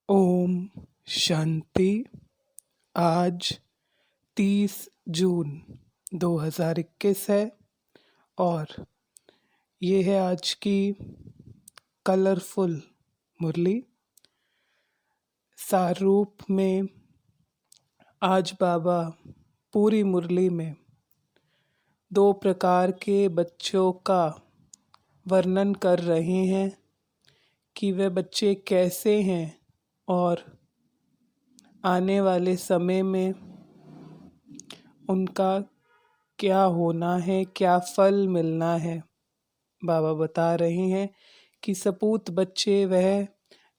ओम शांति। आज 30 जून 2021 है और ये है आज की कलरफुल मुरली। सारूप में आज बाबा पूरी मुरली में दो प्रकार के बच्चों का वर्णन कर रहे हैं कि वे बच्चे कैसे हैं और आने वाले समय में उनका क्या होना है, क्या फल मिलना है। बाबा बता रहे हैं कि सपूत बच्चे वह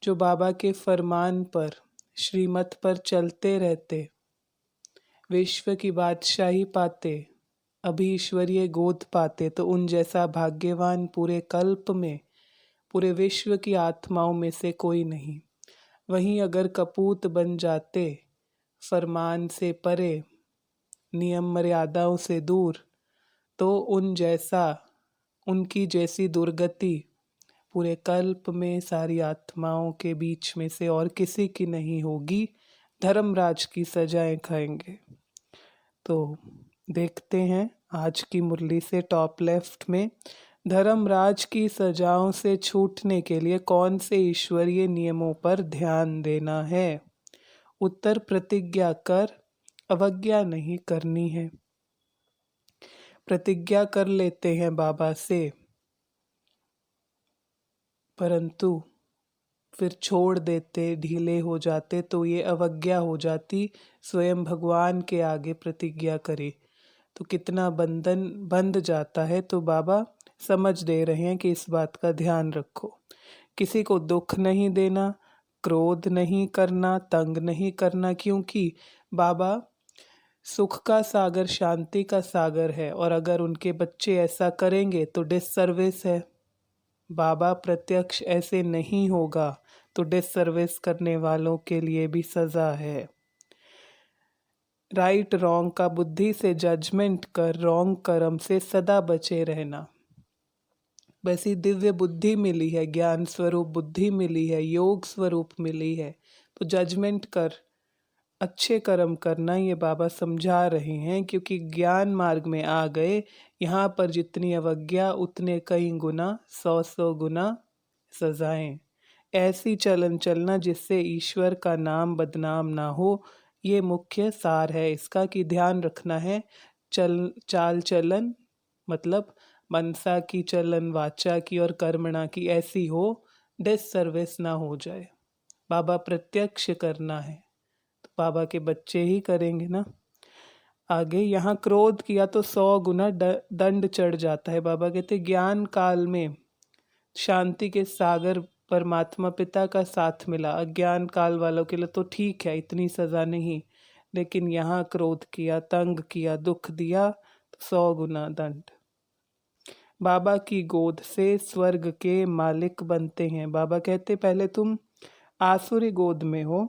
जो बाबा के फरमान पर, श्रीमत पर चलते रहते, विश्व की बादशाही पाते, अभी ईश्वरीय गोद पाते, तो उन जैसा भाग्यवान पूरे कल्प में, पूरे विश्व की आत्माओं में से कोई नहीं। वहीं अगर कपूत बन जाते, फरमान से परे, नियम मर्यादाओं से दूर, तो उनकी जैसी दुर्गति पूरे कल्प में सारी आत्माओं के बीच में से और किसी की नहीं होगी। धर्मराज की सजाएं खाएंगे। तो देखते हैं आज की मुरली से टॉप लेफ्ट में, धर्मराज की सजाओं से छूटने के लिए कौन से ईश्वरीय नियमों पर ध्यान देना है। उत्तर, प्रतिज्ञा कर अवज्ञा नहीं करनी है। प्रतिज्ञा कर लेते हैं बाबा से, परंतु फिर छोड़ देते, ढीले हो जाते, तो ये अवज्ञा हो जाती। स्वयं भगवान के आगे प्रतिज्ञा करे तो कितना बंधन बंध जाता है। तो बाबा समझ दे रहे हैं कि इस बात का ध्यान रखो। किसी को दुख नहीं देना, क्रोध नहीं करना, तंग नहीं करना, क्योंकि बाबा सुख का सागर, शांति का सागर है और अगर उनके बच्चे ऐसा करेंगे तो डिससर्विस है। बाबा प्रत्यक्ष ऐसे नहीं होगा तो डिससर्विस करने वालों के लिए भी सजा है। राइट रॉन्ग का बुद्धि से जजमेंट कर रॉन्ग कर्म से सदा बचे रहना। वैसी दिव्य बुद्धि मिली है, ज्ञान स्वरूप बुद्धि मिली है, योग स्वरूप मिली है, तो जजमेंट कर अच्छे कर्म करना, ये बाबा समझा रहे हैं। क्योंकि ज्ञान मार्ग में आ गए, यहाँ पर जितनी अवज्ञा उतने कई गुना, 100 गुना सजाएं। ऐसी चलन चलना जिससे ईश्वर का नाम बदनाम ना हो, ये मुख्य सार है इसका। कि ध्यान रखना है चाल चलन, मतलब मनसा की, चलन वाचा की और कर्मणा की ऐसी हो, डिससर्विस ना हो जाए। बाबा प्रत्यक्ष करना है तो बाबा के बच्चे ही करेंगे ना। आगे यहाँ क्रोध किया तो 100 गुना दंड चढ़ जाता है। बाबा कहते ज्ञान काल में शांति के सागर परमात्मा पिता का साथ मिला। अज्ञान काल वालों के लिए तो ठीक है, इतनी सजा नहीं, लेकिन यहाँ क्रोध किया, तंग किया, दुख दिया तो 100 गुना दंड। बाबा की गोद से स्वर्ग के मालिक बनते हैं। बाबा कहते पहले तुम आसुरी गोद में हो,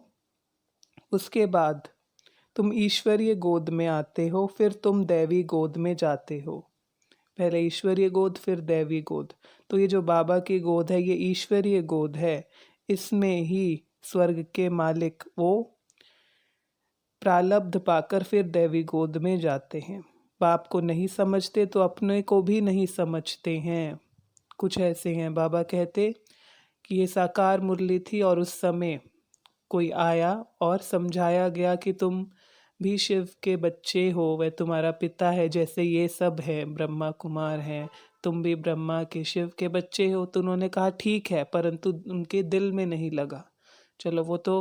उसके बाद तुम ईश्वरीय गोद में आते हो, फिर तुम दैवी गोद में जाते हो। पहले ईश्वरीय गोद फिर दैवी गोद। तो ये जो बाबा की गोद है ये ईश्वरीय गोद है। इसमें ही स्वर्ग के मालिक वो प्रालब्ध पाकर फिर दैवी गोद में जाते हैं। बाप को नहीं समझते तो अपने को भी नहीं समझते हैं। कुछ ऐसे हैं। बाबा कहते कि ये साकार मुरली थी और उस समय कोई आया और समझाया गया कि तुम भी शिव के बच्चे हो, वह तुम्हारा पिता है, जैसे ये सब है ब्रह्मा कुमार हैं, तुम भी ब्रह्मा के शिव के बच्चे हो। तो उन्होंने कहा ठीक है, परंतु उनके दिल में नहीं लगा। चलो वो तो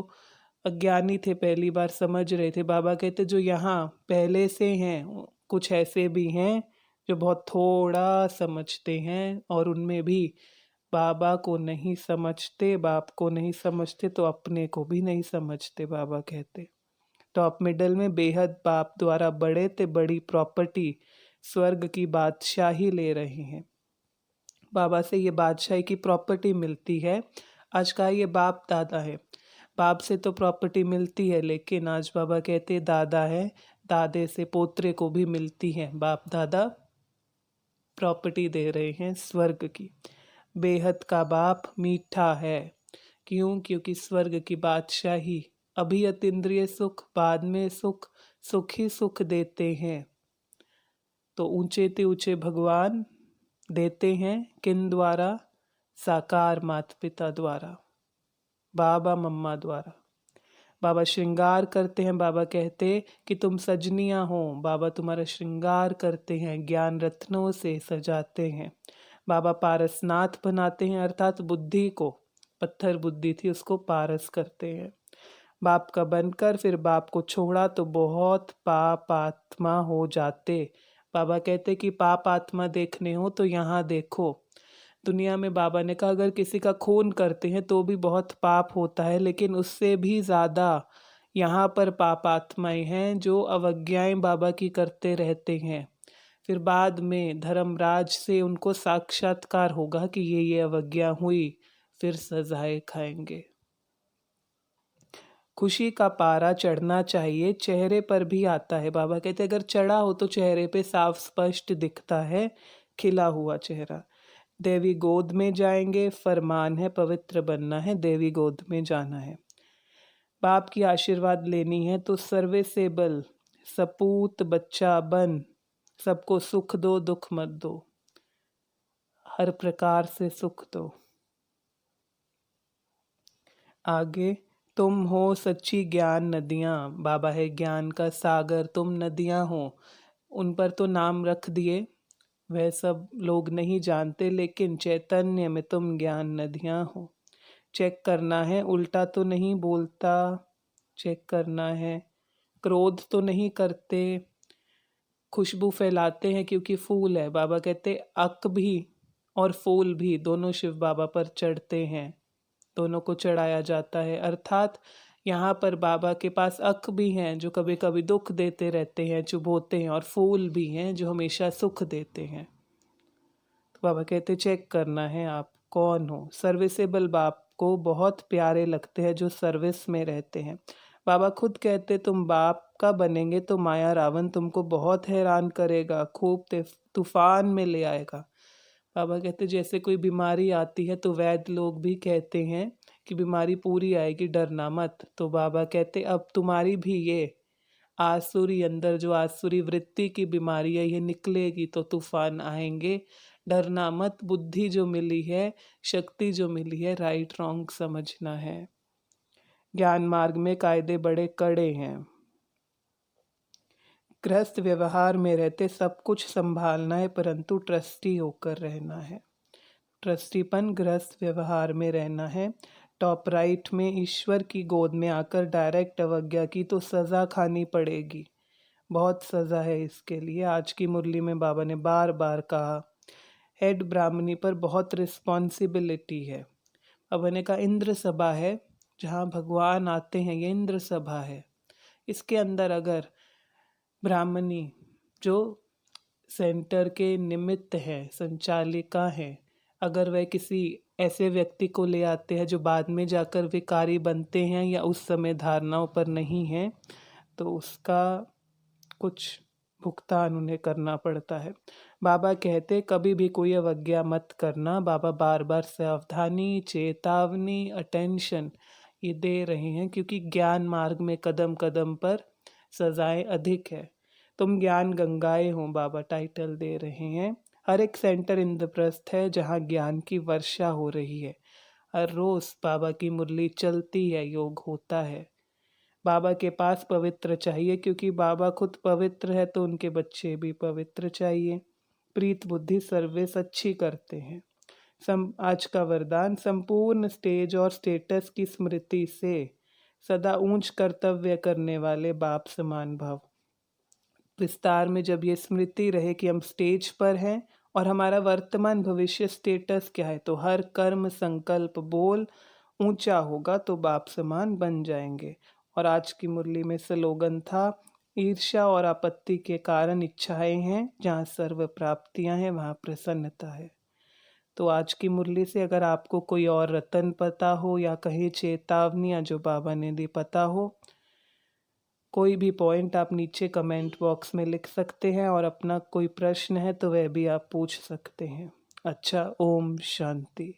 अज्ञानी थे, पहली बार समझ रहे थे। बाबा कहते जो यहाँ पहले से हैं, कुछ ऐसे भी हैं जो बहुत थोड़ा समझते हैं और उनमें भी बाबा को नहीं समझते। बाप को नहीं समझते तो अपने को भी नहीं समझते। बाबा कहते टॉप मिडल में बेहद बाप द्वारा बड़े ते बड़ी प्रॉपर्टी स्वर्ग की बादशाही ले रहे हैं। बाबा से ये बादशाही की प्रॉपर्टी मिलती है। आज का ये बाप दादा है, बाप से तो प्रॉपर्टी मिलती है, लेकिन आज बाबा कहते दादा है, दादे से पोत्रे को भी मिलती है। बाप दादा प्रॉपर्टी दे रहे हैं स्वर्ग की। बेहद का बाप मीठा है, क्यों? क्योंकि स्वर्ग की बादशाही अभी अतीन्द्रिय सुख, बाद में सुख, सुख ही सुख देते हैं। तो ऊंचे ते ऊंचे भगवान देते हैं किन द्वारा? साकार माता पिता द्वारा, बाबा मम्मा द्वारा। बाबा श्रृंगार करते हैं, बाबा कहते कि तुम सजनियां हो, बाबा तुम्हारा श्रृंगार करते हैं, ज्ञान रत्नों से सजाते हैं। बाबा पारसनाथ बनाते हैं, अर्थात बुद्धि को, पत्थर बुद्धि थी उसको पारस करते हैं। बाप का बनकर फिर बाप को छोड़ा तो बहुत पाप आत्मा हो जाते। बाबा कहते कि पाप आत्मा देखने हो तो यहाँ देखो। दुनिया में बाबा ने कहा अगर किसी का खून करते हैं तो भी बहुत पाप होता है, लेकिन उससे भी ज़्यादा यहाँ पर पाप आत्माएं हैं जो अवज्ञाएं बाबा की करते रहते हैं। फिर बाद में धर्मराज से उनको साक्षात्कार होगा कि ये अवज्ञा हुई, फिर सजाएं खाएंगे। खुशी का पारा चढ़ना चाहिए, चेहरे पर भी आता है। बाबा कहते अगर चढ़ा हो तो चेहरे पे साफ स्पष्ट दिखता है खिला हुआ चेहरा। देवी गोद में जाएंगे, फरमान है पवित्र बनना है, देवी गोद में जाना है। बाप की आशीर्वाद लेनी है तो सर्विसेबल सपूत बच्चा बन, सबको सुख दो दुख मत दो, हर प्रकार से सुख दो। आगे तुम हो सच्ची ज्ञान नदियाँ, बाबा है ज्ञान का सागर, तुम नदियाँ हो। उन पर तो नाम रख दिए, वह सब लोग नहीं जानते, लेकिन चैतन्य में तुम ज्ञान नदियाँ हो। चेक करना है, उल्टा तो नहीं बोलता, चेक करना है, क्रोध तो नहीं करते, खुशबू फैलाते हैं क्योंकि फूल है। बाबा कहते अक भी और फूल भी दोनों शिव बाबा पर चढ़ते हैं, दोनों को चढ़ाया जाता है। अर्थात यहाँ पर बाबा के पास अक भी हैं जो कभी कभी दुख देते रहते हैं, चुभोते हैं, और फूल भी हैं जो हमेशा सुख देते हैं। तो बाबा कहते चेक करना है आप कौन हो। सर्विसेबल बाप को बहुत प्यारे लगते हैं जो सर्विस में रहते हैं। बाबा खुद कहते तुम बाप का बनेंगे तो माया रावण तुमको बहुत हैरान करेगा, खूब तूफान में ले आएगा। बाबा कहते जैसे कोई बीमारी आती है तो वैद्य लोग भी कहते हैं कि बीमारी पूरी आएगी, डरना मत। तो बाबा कहते अब तुम्हारी भी ये आसुरी अंदर जो आसुरी वृत्ति की बीमारी है ये निकलेगी तो तूफान आएंगे, डरना मत। बुद्धि जो मिली है, शक्ति जो मिली है, राइट रॉन्ग समझना है। ज्ञान मार्ग में कायदे बड़े कड़े हैं। गृहस्थ व्यवहार में रहते सब कुछ संभालना है, परंतु ट्रस्टी होकर रहना है। ट्रस्टीपन गृहस्थ व्यवहार में रहना है। टॉप राइट में ईश्वर की गोद में आकर डायरेक्ट अवज्ञा की तो सज़ा खानी पड़ेगी, बहुत सज़ा है इसके लिए। आज की मुरली में बाबा ने बार बार कहा हेड ब्राह्मणी पर बहुत रिस्पॉन्सिबिलिटी है। बाबा ने कहा इंद्र सभा है जहाँ भगवान आते हैं, ये इंद्र सभा है। इसके अंदर अगर ब्राह्मणी जो सेंटर के निमित्त है, संचालिका है, अगर वह किसी ऐसे व्यक्ति को ले आते हैं जो बाद में जाकर विकारी बनते हैं या उस समय धारणाओं पर नहीं है, तो उसका कुछ भुगतान उन्हें करना पड़ता है। बाबा कहते कभी भी कोई अवज्ञा मत करना। बाबा बार बार सावधानी, चेतावनी, अटेंशन ये दे रहे हैं क्योंकि ज्ञान मार्ग में कदम कदम पर सजाएं अधिक है। तुम ज्ञान गंगाएं हो, बाबा टाइटल दे रहे हैं। हर एक सेंटर इंद्रप्रस्थ है जहाँ ज्ञान की वर्षा हो रही है। हर रोज बाबा की मुरली चलती है, योग होता है। बाबा के पास पवित्र चाहिए क्योंकि बाबा खुद पवित्र है तो उनके बच्चे भी पवित्र चाहिए। प्रीत बुद्धि सर्विस अच्छी करते हैं। आज का वरदान संपूर्ण स्टेज और स्टेटस की स्मृति से सदा ऊंच कर्तव्य करने वाले बाप समान भाव। विस्तार में जब ये स्मृति रहे कि हम स्टेज पर हैं और हमारा वर्तमान भविष्य स्टेटस क्या है, तो हर कर्म संकल्प बोल ऊंचा होगा तो बाप समान बन जाएंगे। और आज की मुरली में स्लोगन था ईर्ष्या और आपत्ति के कारण इच्छाएं हैं, जहाँ सर्व प्राप्तियां हैं वहाँ प्रसन्नता है। तो आज की मुरली से अगर आपको कोई और रतन पता हो या कहीं चेतावनियाँ जो बाबा ने दी पता हो, कोई भी पॉइंट आप नीचे कमेंट बॉक्स में लिख सकते हैं, और अपना कोई प्रश्न है तो वह भी आप पूछ सकते हैं। अच्छा, ओम शांति।